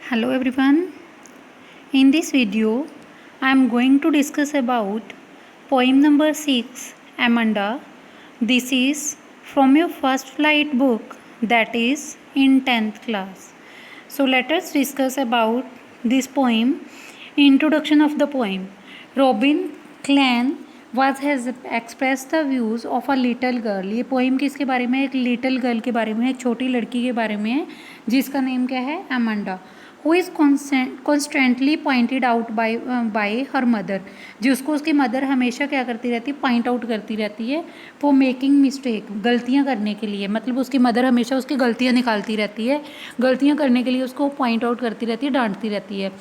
Hello everyone. In this video, I am going to discuss about poem number 6, Amanda. This is from your first flight book, that is in 10th class. So let us discuss about this poem. Introduction of the poem. Robin Klein has expressed the views of a little girl. ये poem किसके बारे में है? एक little girl के बारे में है, एक छोटी लड़की के बारे में है जिसका नेम क्या है? Amanda. Who is constantly pointed out by her mother, जिसको उसकी मदर हमेशा क्या करती रहती है? पॉइंट आउट करती रहती है फॉर मेकिंग मिस्टेक, गलतियाँ करने के लिए. मतलब उसकी मदर हमेशा उसकी गलतियाँ निकालती रहती है, गलतियाँ करने के लिए उसको पॉइंट आउट करती रहती है, डांटती रहती है.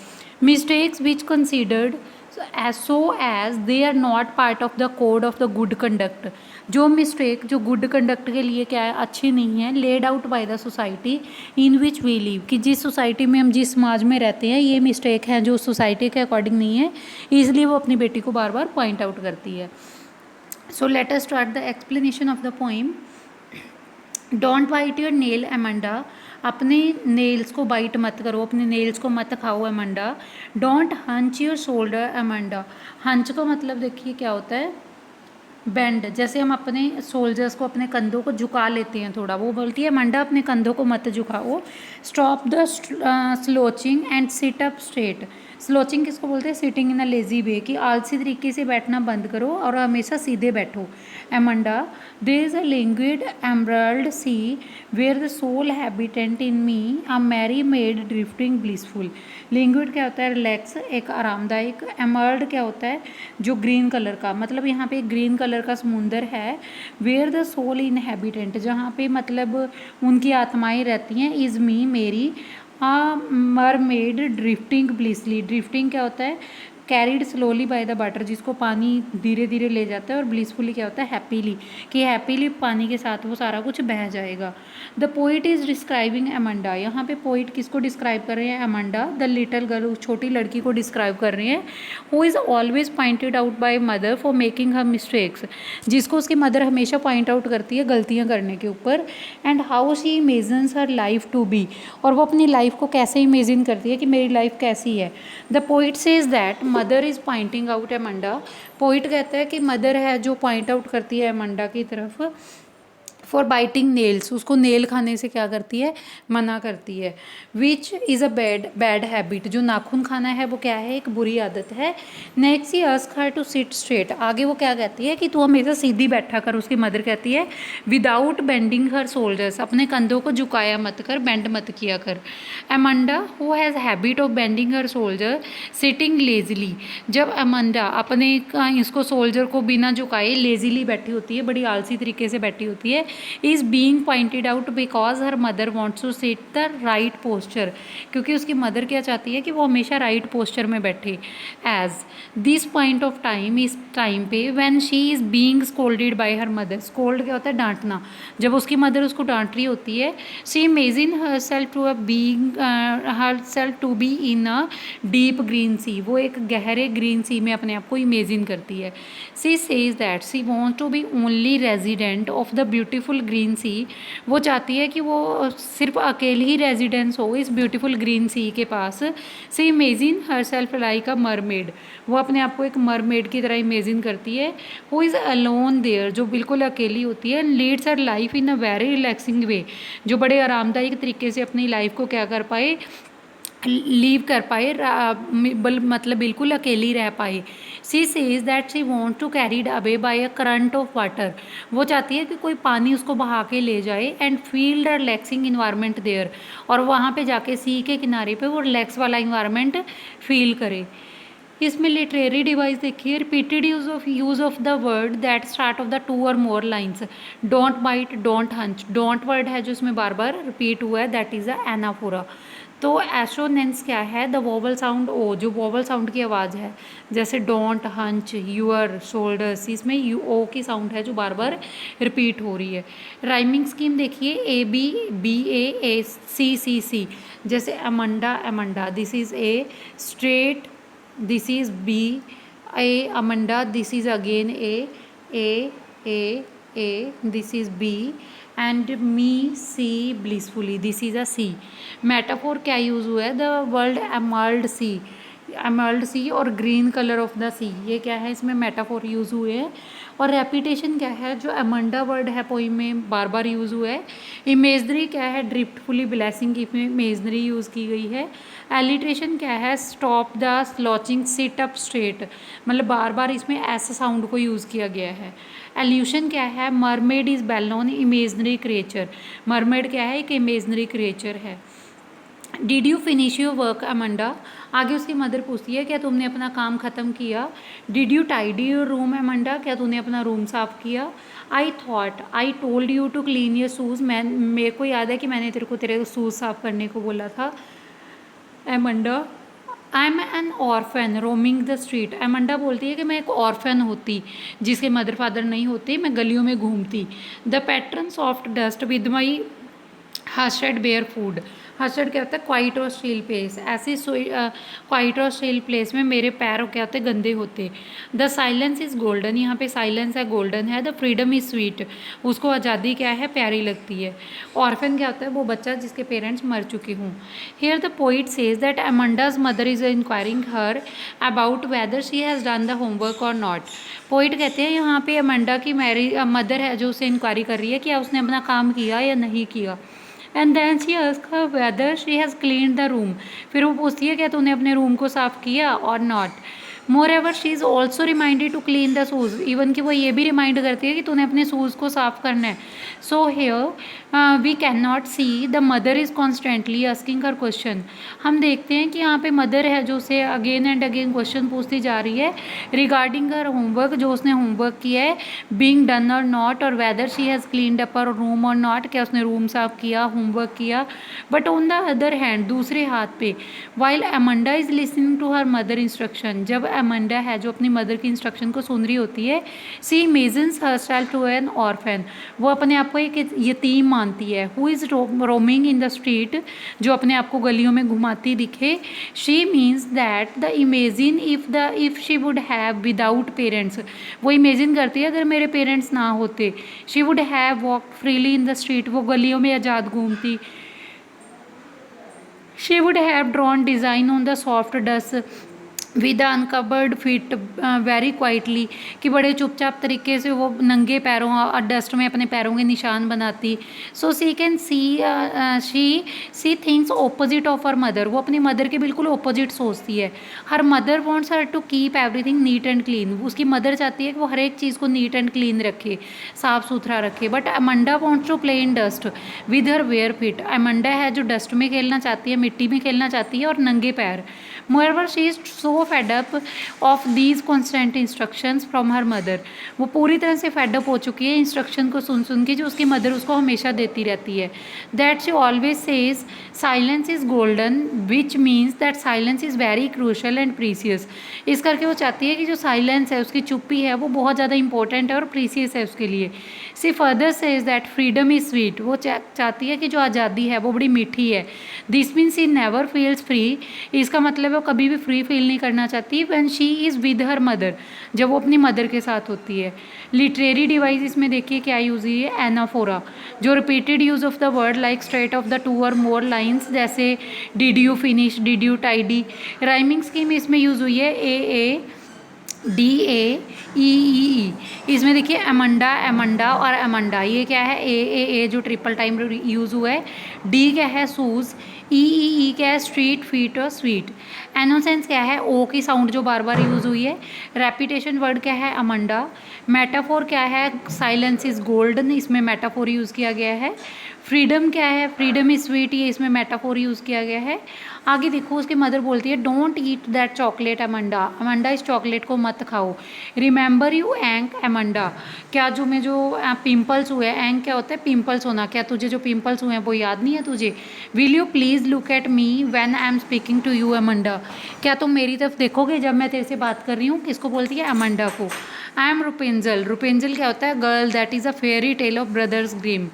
Mistakes which considered as they are not part of the code of the good conduct, जो मिस्टेक जो गुड कंडक्ट के लिए क्या है? अच्छी नहीं है. Laid out by the society in which we live, कि जिस सोसाइटी में हम, जिस समाज में रहते हैं, ये मिस्टेक है जो सोसाइटी के अकॉर्डिंग नहीं है, इसलिए वो अपनी बेटी को बार बार पॉइंट आउट करती है. So let us start the explanation of the poem. Don't bite your nail Amanda, अपने नेल्स को बाइट मत करो, अपने नेल्स को मत खाओ Amanda. Don't hunch your shoulder Amanda, hunch का मतलब देखिए क्या होता है? बेंड. जैसे हम अपने सोल्जर्स को, अपने कंधों को झुका लेते हैं थोड़ा, वो बोलती है अमांडा अपने कंधों को मत झुकाओ. Stop the slouching and sit up straight. Slouching किसको बोलते हैं? सिटिंग इन अ लेजी वे, कि आलसी तरीके से बैठना बंद करो और हमेशा सीधे बैठो. Amanda, there is a liquid emerald sea where the sole habitant in me a mermaid drifting blissful. Liquid क्या होता है? रिलैक्स, एक आरामदायक. एमर्ल्ड क्या होता है? जो ग्रीन कलर का, मतलब यहाँ पे ग्रीन कलर का समुंदर है. वेयर द सोल इनहेबिटेंट, जहाँ पे मतलब उनकी आत्माएं रहती हैं. इज़ मी, मेरी. मरमेड ड्रिफ्टिंग ब्लिसली, ड्रिफ्टिंग क्या होता है? Carried slowly by the water, जिसको पानी धीरे धीरे ले जाता है. और ब्लिसफुली क्या होता है? हैप्पीली, कि हैप्पीली पानी के साथ वो सारा कुछ बह जाएगा. The poet is describing Amanda, यहाँ पे पोइट किसको डिस्क्राइब कर रहे हैं? अमांडा, द लिटिल गर्ल, उस छोटी लड़की को डिस्क्राइब कर रहे हैं. Who is always pointed out by mother for making her mistakes, जिसको उसकी मदर हमेशा पॉइंट आउट करती है गलतियाँ करने के ऊपर. And how she imagines her life to be, और वो अपनी लाइफ को कैसे इमेजिन करती है कि मेरी लाइफ कैसी है. The poet says that mother is pointing out Amanda, poet कहता है कि मदर है जो पॉइंट आउट करती है अमांडा की तरफ. फॉर बाइटिंग नेल्स, उसको नेल खाने से क्या करती है? मना करती है. Which is a bad habit, जो नाखून खाना है वो क्या है? एक बुरी आदत है. Next he ask her to sit straight, आगे वो क्या कहती है? कि तू हमेशा सीधी बैठा कर. उसकी मदर कहती है विदाउट बेंडिंग हर शोल्डर्स, अपने कंधों को झुकाया मत कर, बेंड मत किया कर. Amanda who has habit of bending her shoulder sitting Leslie, जब अमांडा अपने इसको सोल्जर को बिना झुकाए लेजीली बैठी होती है, बड़ी आलसी तरीके से बैठी होती है. Is being pointed out because her mother wants to sit the right posture, क्योंकि उसकी मदर क्या चाहती है? कि वो हमेशा राइट पोस्चर में बैठे. As this point of time, इस टाइम पे, when she is being scolded by her mother, scold क्या होता है? डांटना. जब उसकी मदर उसको डांट रही होती है, she imagine herself to herself to be in a deep green sea, वो एक गहरे ग्रीन सी में अपने आप को इमेजिन करती है. She says that she want to be only resident of the beautiful green sea, वो चाहती है कि वो सिर्फ अकेली ही रेजिडेंस हो इस ब्यूटीफुल ग्रीन सी के पास. She imagine herself like a mermaid, वो अपने आप को एक मरमेड की तरह इमेजिन करती है. हु इज़ अलोन देयर, जो बिल्कुल अकेली होती है. Leads her life in a very relaxing way, जो बड़े आरामदायक तरीके से अपनी लाइफ को क्या कर पाए? लीव कर पाए, मतलब बिल्कुल अकेली रह पाए. She says that she want to carried away by a current of water, वो चाहती है कि कोई पानी उसको बहा के ले जाए. And feel the relaxing environment there, और वहाँ पे जाके सी के किनारे पे वो रिलैक्स वाला इन्वायरमेंट फील करे. इसमें लिटरेरी डिवाइस देखिए. Repeated use of the word that start of the two और more lines. Don't bite, don't hunch, don't word है जो इसमें बार बार रिपीट हुआ है, दैट इज़ अ एनाफोरा. तो एसोनेंस क्या है? द वोवल साउंड ओ, जो वोवल साउंड की आवाज़ है, जैसे डोंट, हंच, यूअर, शोल्डर्स, इसमें यू ओ की साउंड है जो बार बार रिपीट हो रही है. राइमिंग स्कीम देखिए. ए बी, बी ए सी सी सी, जैसे Amanda Amanda, this is A. Straight, this is B. A Amanda, this is again A. A, this is B. And me sea blissfully, this is a sea. Metaphor क्या use हुआ है, the world emerald sea, emerald sea और green colour of the sea, ये क्या है, इसमें metaphor use हुए हैं। और रेपिटेशन क्या है, जो अमंडा वर्ड है पोइम में बार बार यूज़ हुआ है। इमेजरी क्या है, ड्रिफ्टफुली ब्लेसिंग की इमेजरी यूज़ की गई है। एलिट्रेशन क्या है, stop the slouching sit up straight, मतलब बार बार इसमें ऐसा साउंड को यूज़ किया गया है। एल्यूशन क्या है, mermaid is well known imaginary creature, mermaid क्या है, एक इमेजनरी क्रिएचर है। Did you finish your work Amanda, आगे उसकी मदर पूछती है क्या तुमने अपना काम ख़त्म किया। Did you tidy your room Amanda, क्या तूने अपना रूम साफ़ किया। I thought I told you to clean your shoes, मेरे को याद है कि मैंने तेरे को तेरे शूज़ साफ़ करने को बोला था। Amanda I am N orphan roaming the street, Amanda बोलती है कि मैं एक ऑर्फन होती जिसके मदर फादर नहीं होते, मैं गलियों में घूमती। The pattern soft dust with my hushed bare food, hushed क्या होता है, क्वाइट और स्टील प्लेस, ऐसी क्वाइट और स्टील प्लेस में मेरे पैर क्या होते गंदे होते। द साइलेंस इज़ गोल्डन, यहाँ पे साइलेंस है गोल्डन है। द फ्रीडम इज़ स्वीट, उसको आज़ादी क्या है प्यारी लगती है। ऑर्फन क्या होता है, वो बच्चा जिसके पेरेंट्स मर चुके हों। Here the poet says that Amanda's mother is inquiring her about whether she has done the homework और नॉट। पोइट कहते हैं यहाँ पे अमंडा की मदर है जो उसे इंक्वायरी कर रही है कि उसने अपना काम किया या नहीं किया। And then she ask her whether she has clean the room, फिर वो पूछती है क्या तूने अपने रूम को साफ़ किया और not. Moreover she is also reminded to clean the shoes, even कि वो ये भी रिमाइंड करती है कि तूने अपने शूज़ को साफ़ करना है। So here we can not see the mother is constantly asking her question, हम देखते हैं कि यहाँ पे मदर है जो उसे अगेन एंड अगेन क्वेश्चन पूछती जा रही है रिगार्डिंग हर होमवर्क, जो उसने होमवर्क किया है, बीइंग डन और नॉट, और whether she has cleaned up her room और नॉट, क्या उसने रूम साफ़ किया होमवर्क किया। But on the other hand, दूसरे हाथ पे, while Amanda is listening to her mother instruction, जब अमंडा है जो अपनी मदर की इंस्ट्रक्शन को सुन रही होती है, she imagines herself to an orphan, वो अपने आप को एक यतीम मानती है। Who is roaming in the street, जो अपने आप को गलियों में घुमाती दिखे। She means that the imagine if she would have without parents, वो इमेजिन करती है अगर मेरे पेरेंट्स ना होते। She would have walk freely in the street, वो गलियों में आज़ाद घूमती। She would have drawn design on the soft dust with uncovered feet very quietly, कि बड़े चुपचाप तरीके से वो नंगे पैरों और डस्ट में अपने पैरों के निशान बनाती। So she can see things opposite of her mother, वो अपनी मदर के बिल्कुल ऑपोजिट सोचती है। Her mother wants her to keep everything neat and clean, उसकी मदर चाहती है कि वो हर एक चीज़ को नीट एंड क्लीन रखे, साफ़ सुथरा रखे। But Amanda wants to play in dust with her bare feet, Amanda है जो डस्ट में खेलना चाहती है, मिट्टी में खेलना चाहती है और नंगे पैर। Moreover she is so fed up of these constant instructions from her mother, वो पूरी तरह से फेडअप हो चुकी है इंस्ट्रक्शन को सुन सुन के जो उसकी मदर उसको हमेशा देती रहती है। That she always says silence is golden, which means that silence is very crucial and precious, इस करके वो चाहती है कि जो साइलेंस है, उसकी चुप्पी है, वो बहुत ज़्यादा इंपॉर्टेंट है और प्रीसियस है उसके लिए। She further says that freedom is sweet, वो चाहती है कि जो आज़ादी है वो बड़ी मीठी है। This means she never feels free, इसका मतलब वो कभी भी फ्री फील नहीं करना चाहती when she is with her mother, जब वो अपनी मदर के साथ होती है। लिटरेरी डिवाइस इसमें देखिए क्या यूज़ हुई है, एनाफोरा, जो repeated use of the word like straight of the two और मोर लाइन्स, जैसे did you finish, did you tidy. Rhyming scheme इसमें यूज़ हुई है ए डी ए ई, इसमें देखिए अमंडा अमंडा और अमंडा, ये क्या है ए जो ट्रिपल टाइम यूज़ हुआ है। डी क्या है शूज़, ई क्या है स्ट्रीट फीट और स्वीट। एनोसेंस क्या है, ओ की साउंड जो बार बार यूज़ हुई है। रेपिटेशन वर्ड क्या है, अमंडा। मेटाफोर क्या है, साइलेंस इज़ गोल्डन, इसमें मेटाफोर यूज़ किया गया है। फ्रीडम क्या है, फ्रीडम इज़ स्वीट, ये इसमें मेटाफोर यूज़ किया गया है। आगे देखो उसकी मदर बोलती है don't eat that chocolate Amanda, Amanda इस चॉकलेट को मत खाओ। रिमेंबर यू एंक अमंडा, क्या जो में जो पिंपल्स हुए, एंक क्या होता है पिंपल्स होना, क्या तुझे जो पिंपल्स हुए हैं वो याद नहीं है तुझे। Will you please look at me when I am speaking to you Amanda, क्या तुम मेरी तरफ देखोगे जब मैं तेरे से बात कर रही हूँ। किसको बोलती है, अमंडा को। आई एम रुपेंजल, रुपेंजल क्या होता है girl that is a fairy tale of brothers Grimm,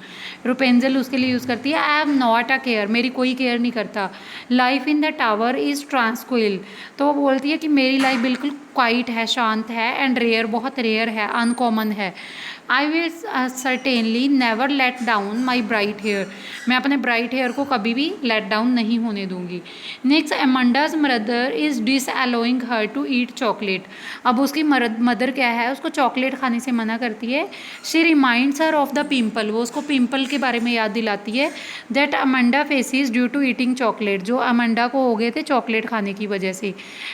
Rapunzel उसके लिए यूज़ करती है। I am not a care, मेरी कोई केयर नहीं करता। Life in the tower is tranquil, तो वो बोलती है कि मेरी लाइफ बिल्कुल क्वाइट है, शांत है, एंड रेयर बहुत रेयर है, अनकॉमन है। I will certainly never let down my bright hair, मैं अपने ब्राइट हेयर को कभी भी लेट डाउन नहीं होने दूंगी। Next, Amanda's mother is disallowing her to eat chocolate, अब उसकी मदर क्या है, उसको चॉकलेट खाने से मना करती है। She reminds her of the pimple, वो उसको पिम्पल के बारे में याद दिलाती है, that Amanda faces due to eating chocolate, जो अमंडा को हो गए थे चॉकलेट खाने की वजह से।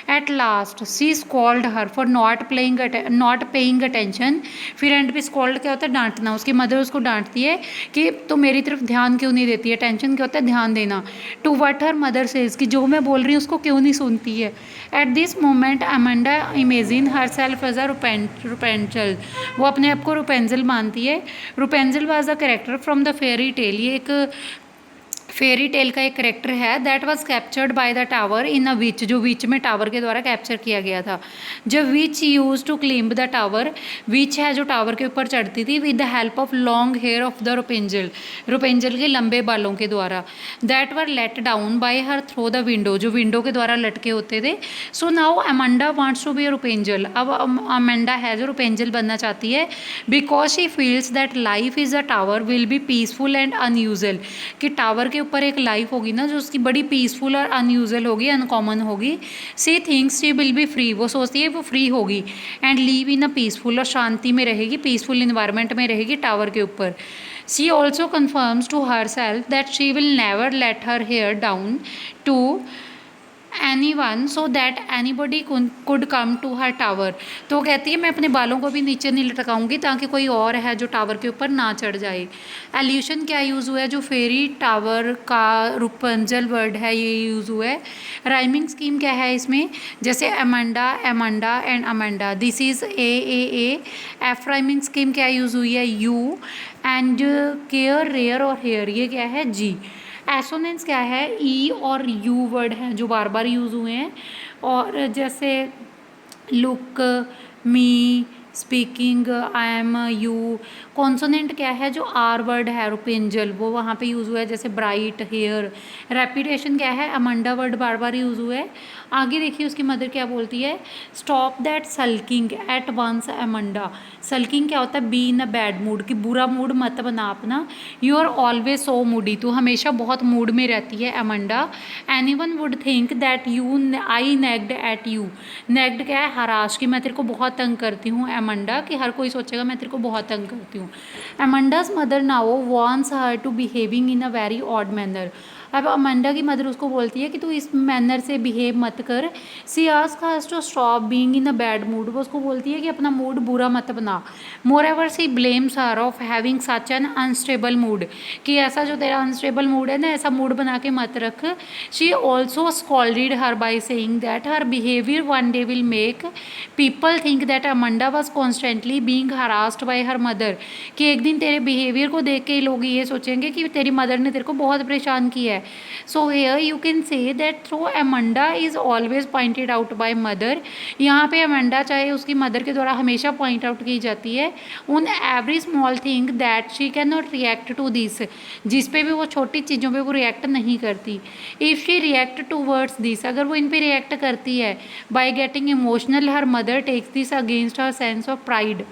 At last she scold her for not paying attention, फिर एंड पे स्कॉल्ड क्या होता है, डांटना, उसकी मदर उसको डांटती है कि तो मेरी तरफ ध्यान क्यों नहीं देती है, टेंशन क्या होता है, ध्यान देना। To what her mother says, कि जो मैं बोल रही हूँ उसको क्यों नहीं सुनती है। At this moment Amanda imagine herself as a Rapunzel, वो अपने आप को रुपेंजल मानती है। Rapunzel was a character from the fairy tale, ये एक फेरी टेल का एक करेक्टर है, that was captured by the tower in a witch, जो विच में टावर के द्वारा कैप्चर किया गया था। जब witch use to climb the tower, witch है जो टावर के ऊपर चढ़ती थी with the help of long hair of the Rapunzel, Rapunzel के लंबे बालों के द्वारा, that were let down by her through the window, जो विंडो के द्वारा लटके होते थे। So now Amanda wants to be Rapunzel, अब अमंडा है जो रुपेंजल बनना चाहती है, because she feels that life is a tower will be peaceful and unusual, कि टावर के ऊपर एक लाइफ होगी ना जो उसकी बड़ी पीसफुल और अनयूजल होगी, अनकॉमन होगी। She thinks she will be free, वो सोचती है वो फ्री होगी, and live in a peaceful, और शांति में रहेगी, पीसफुल इन्वायरमेंट में रहेगी टावर के ऊपर। She also confirms to herself that she will never let her hair down to anyone so that anybody could come to her tower, तो वो कहती है मैं अपने बालों को भी नीचे नहीं लटकाऊंगी ताकि कोई और है जो टावर के ऊपर ना चढ़ जाए। एल्यूशन क्या यूज़ हुआ है, जो फेरी टावर का रुपेंजल वर्ड है ये यूज़ हुआ है। राइमिंग स्कीम क्या है इसमें, जैसे Amanda, Amanda and Amanda, this is A. F rhyming scheme क्या यूज़ हुई है, यू, एंड केयर, रेयर और हेयर ये क्या है, जी। एसोनेंस क्या है, ई और यू वर्ड हैं जो बार बार यूज़ हुए हैं, और जैसे look, me, speaking, I am, you. Consonant क्या है, जो आर वर्ड है रुपेंजल, वो वहाँ पे यूज़ हुआ है, जैसे ब्राइट, हेयर। रेपिटेशन क्या है, अमंडा वर्ड बार बार यूज़ हुआ है। आगे देखिए उसकी मदर क्या बोलती है, stop that sulking at once Amanda, sulking क्या होता है, be in a bad mood, कि बुरा मूड मत बना अपना। You are always so moody, तो हमेशा बहुत मूड में रहती है Amanda. Anyone would think that you I nagged at you, nagged क्या है, हराश, कि मैं तेरे को बहुत तंग करती हूँ अमंडा, कि हर कोई सोचेगा मैं तेरे को बहुत तंग करती हूँ। Amanda's mother now wants her to behaving in a very odd manner, अब अमंडा की मदर उसको बोलती है कि तू इस मैनर से बिहेव मत कर। She asks her to stop being in a bad mood, वो उसको बोलती है कि अपना मूड बुरा मत बना। Moreover she blames her of having such an unstable mood, कि ऐसा जो तेरा अनस्टेबल मूड है ना, ऐसा मूड बना के मत रख। She also scolded her by saying that her behaviour one day will make people think that Amanda was constantly being harassed bye her mother, कि एक दिन तेरे बिहेवियर को देख के लोग ये सोचेंगे कि तेरी मदर ने तेरे को बहुत परेशान किया है। So hair you can say that through Amanda is always pointed out by mother, यहाँ पे अमंडा चाहे उसकी मदर के द्वारा हमेशा पॉइंट आउट की जाती है उन every small thing that she can not react to this, जिस पे भी वो छोटी चीज़ों पे वो रिएक्ट नहीं करती। If she react to words this, अगर वो इन पे रिएक्ट करती है by getting emotional, her mother takes this against her sense of pride,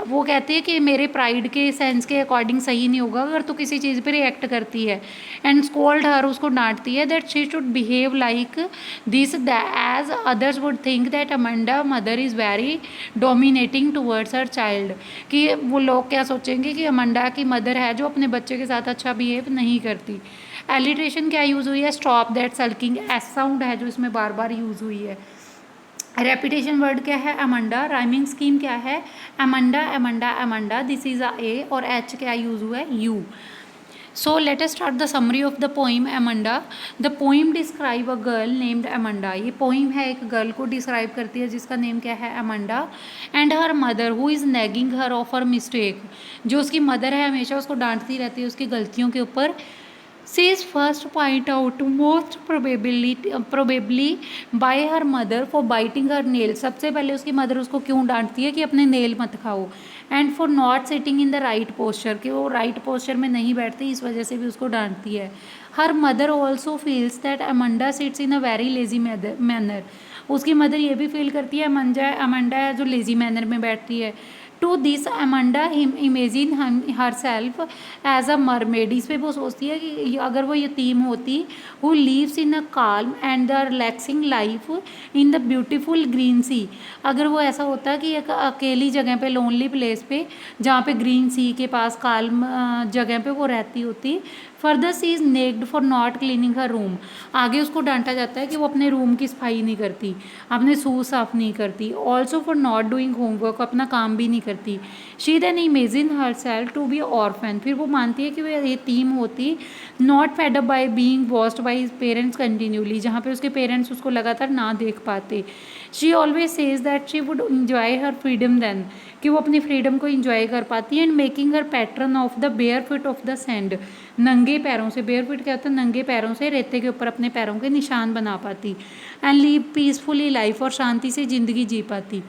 वो कहती है कि मेरे प्राइड के सेंस के अकॉर्डिंग सही नहीं होगा अगर तू किसी चीज़ पे रिएक्ट करती है। एंड स्कोल्ड हर, उसको डांटती है that she should behave like this as others would think that Amanda mother is very dominating towards her child, कि वो लोग क्या सोचेंगे कि अमंडा की मदर है जो अपने बच्चे के साथ अच्छा बिहेव नहीं करती। एलिट्रेशन क्या यूज़ हुई है, stop that sulking, S sound है जो इसमें बार बार यूज़ हुई है। रेपिटेशन वर्ड क्या है, अमंडा। राइमिंग स्कीम क्या है, Amanda, Amanda, Amanda, this is a A, और एच क्या यूज़ हुआ है, you. So let us start the summary of the poem Amanda. The poem describe a girl named Amanda. ये poem है एक girl को डिस्क्राइब करती है जिसका नेम क्या है, Amanda. And her mother who is nagging her of her mistake, जो उसकी मदर है हमेशा उसको डांटती रहती है उसकी गलतियों के ऊपर। She is first point out most probably by her mother for biting her nail, सबसे पहले उसकी मदर उसको क्यों डांटती है कि अपने नेल मत खाओ। And for not sitting in the right posture, कि वो राइट पोस्चर में नहीं बैठती, इस वजह से भी उसको डांटती है। Her mother also feels that Amanda sits in a very lazy manner, उसकी मदर ये भी फील करती है अमंडा है जो लेजी मैनर में बैठती है। To this Amanda imagine herself as a mermaid. इस पर वो सोचती है कि अगर वो यतीम होती who lives in a calm and the relaxing life in the beautiful green sea. अगर वो ऐसा होता कि एक अकेली जगह पे, लोनली प्लेस पे, जहाँ पे ग्रीन सी के पास काल्म जगह पे वो रहती होती। Further she is nagged for not cleaning her room. आगे उसको डांटा जाता है कि वो अपने रूम की सफाई नहीं करती, अपने सू साफ नहीं करती। Also for not doing homework, अपना काम भी नहीं करती। She then imagine herself to be orphan. फिर वो मानती है कि वो यतीम होती, not fed up by being watched by parents continuously, जहाँ पे उसके पेरेंट्स उसको लगातार ना देख पाते। She always says that she would enjoy her freedom then, कि वो अपनी फ्रीडम को इंजॉय कर पाती है। And making her pattern of the bare foot of the sand, नंगे पैरों से, बेयर फुट क्या होता है, नंगे पैरों से रेते के ऊपर अपने पैरों के निशान बना पाती। एंड लीव पीसफुली लाइफ, और शांति से ज़िंदगी जी पाती।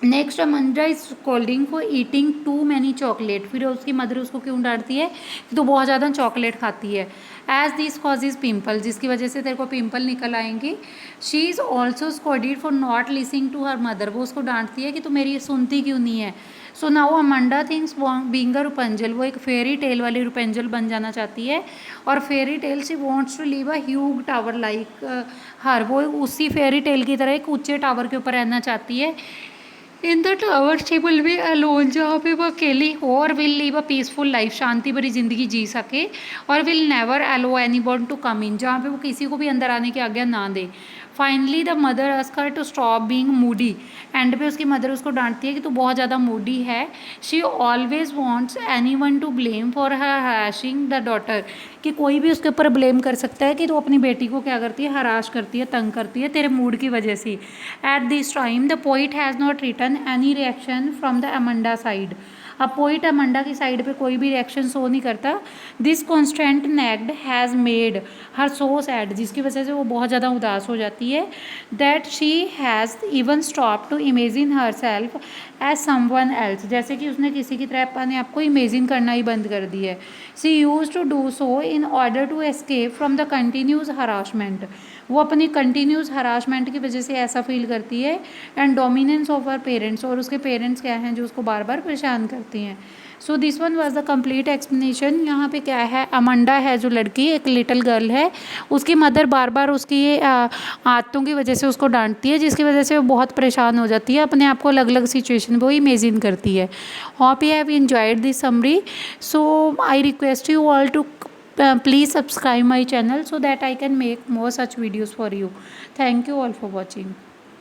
Next Amanda is scolding for eating too many chocolate. फिर उसकी मदर उसको क्यों डांटती है कि तो बहुत ज़्यादा चॉकलेट खाती है। एज दिस कॉजेज पिम्पल, जिसकी वजह से तेरे को पिम्पल निकल आएंगे। She is also scolded for not listening to her mother. वो उसको डांटती है कि तो मेरी सुनती क्यों नहीं है। So now Amanda things being a Rapunzel, वो एक फेरी टेल वाली रुपेंजल बन जाना चाहती है। और fairy tale she wants to live a huge tower like her, वो उसी फेरी टेल की तरह एक ऊंचे टावर के ऊपर रहना चाहती है। In the tower she will be alone, जहाँ पे वो अकेली हो, और will live a peaceful life, शांति भरी जिंदगी जी सके। और will never allow anyone to come in, जहाँ पे वो किसी को भी अंदर आने की आज्ञा ना दे। Finally the mother ask her to stop being moody. And पे उसकी मदर उसको डांटती है कि तू बहुत ज़्यादा मूडी है। She always wants anyone to blame for her harassing the daughter, कि कोई भी उसके ऊपर ब्लेम कर सकता है कि तू अपनी बेटी को क्या करती है, हराश करती है, तंग करती है तेरे मूड की वजह से। At this time the poet has not written any reaction from the Amanda side. अब पोइट अमंडा की साइड पे कोई भी रिएक्शन शो नहीं करता। This constant nagged has made her so sad, जिसकी वजह से वो बहुत ज़्यादा उदास हो जाती है। That she has even stop to imagine herself as someone else, जैसे कि उसने किसी की तरह अपने आप को इमेजिन करना ही बंद कर दिया है। She use to do so in order to escape from the continuous harassment. वो अपनी कंटिन्यूस हरासमेंट की वजह से ऐसा फील करती है। And dominance of her parents, और उसके पेरेंट्स क्या हैं जो उसको बार बार परेशान करती हैं। So this one was the complete explanation. यहाँ पे क्या है, अमंडा है जो लड़की, एक लिटिल गर्ल है, उसकी मदर बार बार उसकी आदतों की वजह से उसको डांटती है, जिसकी वजह से वो बहुत परेशान हो जाती है, अपने आप को अलग अलग सिचुएशन वो इमेजिन करती है। Hope you have enjoyed this summary. So I request you all to please subscribe my channel so that I can make more such videos for you. Thank you all for watching.